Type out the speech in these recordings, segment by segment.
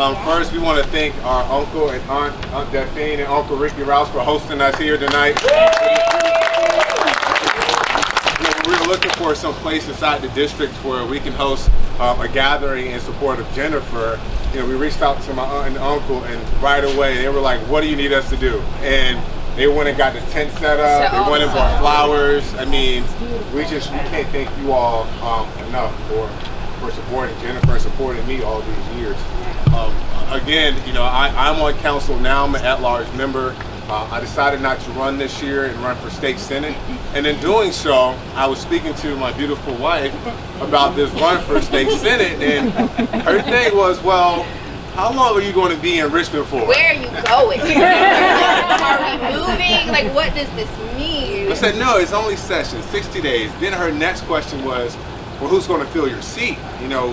First, we want to thank our uncle and Aunt Delphine and Uncle Ricky Rouse for hosting us here tonight. We were looking for some place inside the district where we can host a gathering in support of Jennifer. We reached out to my aunt and uncle, and right away they were like, "What do you need us to do?" And they went and got the tent set up. They went and bought flowers. I mean, we can't thank you all enough for supporting Jennifer and supporting me all these years. Again, I'm on council now. I'm an at-large member. I decided not to run this year and run for state senate. And in doing so, I was speaking to my beautiful wife about this run for state senate, and her thing was, well, how long are you going to be in Richmond for? Where are you going? Are we moving? Like, what does this mean? I said, no, it's only session, 60 days. Then her next question was, well, who's going to fill your seat?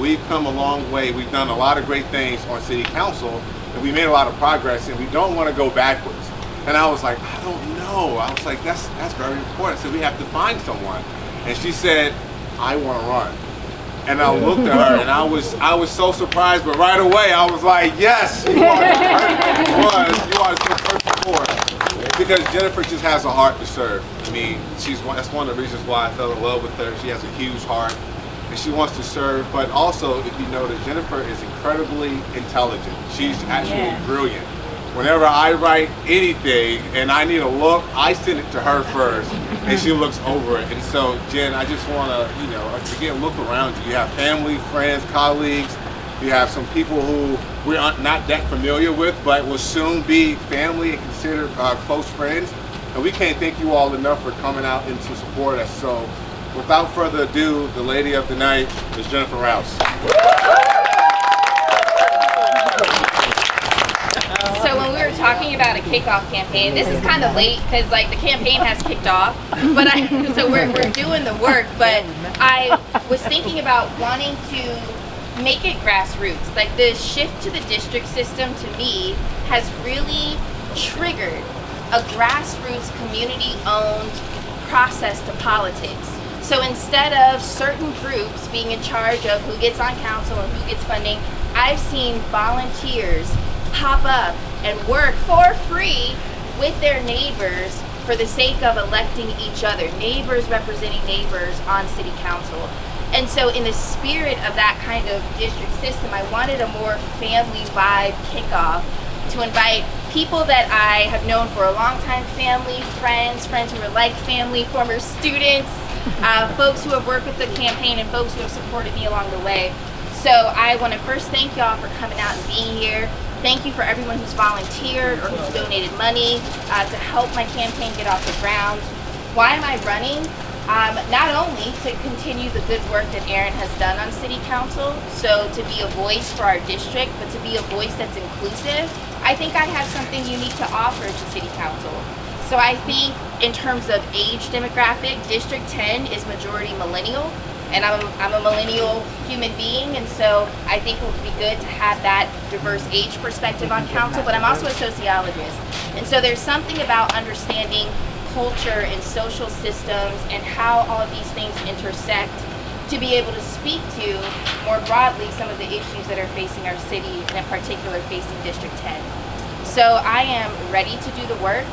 We've come a long way. We've done a lot of great things on city council, and we made a lot of progress, and we don't want to go backwards. And I was like, I don't know. I was like, that's very important. So we have to find someone. And she said, I want to run. And I looked at her, and I was so surprised, but right away I was like, yes, you are so perfect for it. Because Jennifer just has a heart to serve. I mean, that's one of the reasons why I fell in love with her. She has a huge heart, and she wants to serve. But also, if you know that Jennifer is incredibly intelligent. She's actually brilliant. Whenever I write anything and I need a look, I send it to her first, and she looks over it. And so, Jen, I just want to, again, look around you. You have family, friends, colleagues. You have some people who we're not that familiar with, but will soon be family and considered close friends. And we can't thank you all enough for coming out and to support us. So, without further ado, the lady of the night is Jennifer Rouse. So when we were talking about a kickoff campaign, this is kind of late because the campaign has kicked off, but so we're doing the work. But I was thinking about wanting to make it grassroots. Like, the shift to the district system to me has really triggered a grassroots, community-owned process to politics. So instead of certain groups being in charge of who gets on council and who gets funding, I've seen volunteers pop up and work for free with their neighbors for the sake of electing each other, neighbors representing neighbors on city council. And so in the spirit of that kind of district system, I wanted a more family vibe kickoff to invite people that I have known for a long time, family, friends who are like family, former students, folks who have worked with the campaign, and folks who have supported me along the way. So I want to first thank y'all for coming out and being here. Thank you for everyone who's volunteered or who's donated money to help my campaign get off the ground. Why am I running? Not only to continue the good work that Aaron has done on city council, so to be a voice for our district, but to be a voice that's inclusive. I think I have something unique to offer to city council. So I think in terms of age demographic, District 10 is majority millennial. And I'm a millennial human being, and so I think it would be good to have that diverse age perspective on council, but I'm also a sociologist. And so there's something about understanding culture and social systems and how all of these things intersect to be able to speak to more broadly some of the issues that are facing our city, and in particular facing District 10. So I am ready to do the work.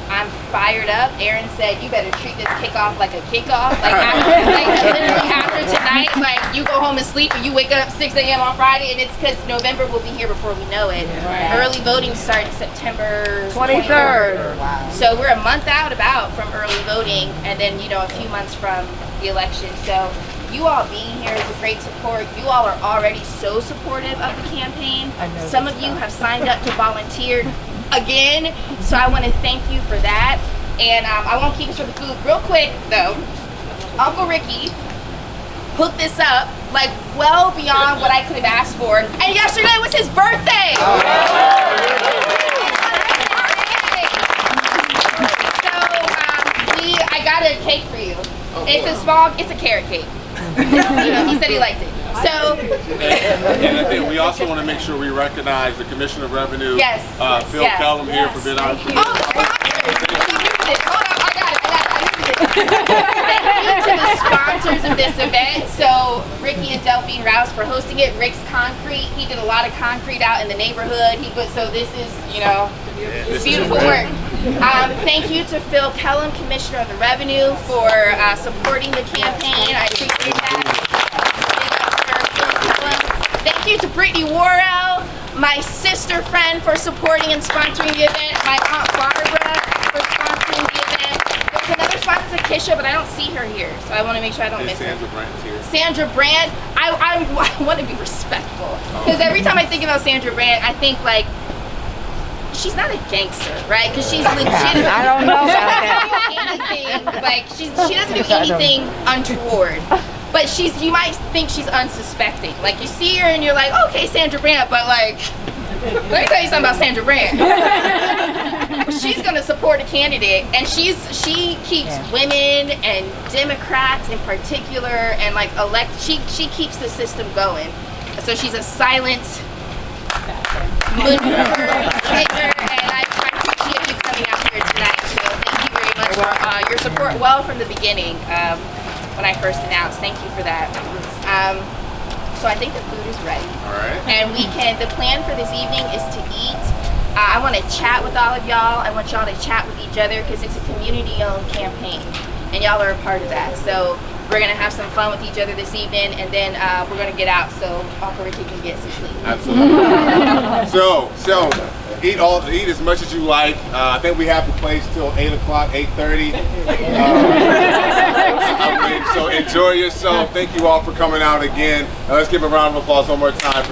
I'm fired up. Aaron said, you better treat this kickoff like a kickoff. Literally after tonight, you go home and sleep and you wake up 6 a.m. on Friday, and it's because November will be here before we know it. Right. Early voting starts September 23rd. Wow. So we're a month out from early voting, and then, a few months from the election. So you all being here is a great support. You all are already so supportive of the campaign. Some of you have signed up to volunteer again, so I want to thank you for that. And I won't keep us for the food. Real quick though, Uncle Ricky hooked this up well beyond what I could have asked for, and yesterday was his birthday. So I got a cake for you. It's a carrot cake. He said he liked it. So, and I think we also want to make sure we recognize the Commissioner of Revenue, Phil Kellum here for being our. Hold on, I got it. to the sponsors of this event. So Ricky and Delphine Rouse for hosting it. Rick's Concrete, he did a lot of concrete out in the neighborhood. So this is, it's beautiful work. Thank you to Phil Kellum, Commissioner of the Revenue, for supporting the campaign. I appreciate that. Thank you to Brittany Worrell, my sister friend, for supporting and sponsoring the event. My Aunt Barbara for sponsoring the event. There's another sponsor, Kisha, but I don't see her here, so I want to make sure I don't miss her. Sandra Brand's here. Sandra Brand. I want to be respectful, because every time I think about Sandra Brand, I think like, she's not a gangster, right? Because she's legitimate. I don't know about that. She doesn't do anything untoward. But you might think she's unsuspecting. Like, you see her and you're like, okay, Sandra Brand, but like, let me tell you something about Sandra Brand. She's gonna support a candidate, and she keeps women and Democrats in particular, and like she keeps the system going. So she's a silent maneuver, and I appreciate you coming out here tonight. So thank you very much for your support from the beginning. When I first announced, thank you for that. So I think the food is ready. All right. And the plan for this evening is to eat. I want to chat with all of y'all. I want y'all to chat with each other, because it's a community-owned campaign, and y'all are a part of that. So we're gonna have some fun with each other this evening, and then we're gonna get out so Uncle Ricky can get some sleep. Absolutely. so eat as much as you like. I think we have the place till 8 o'clock, 8:30. So enjoy yourself. Thank you all for coming out again. Let's give a round of applause one more time.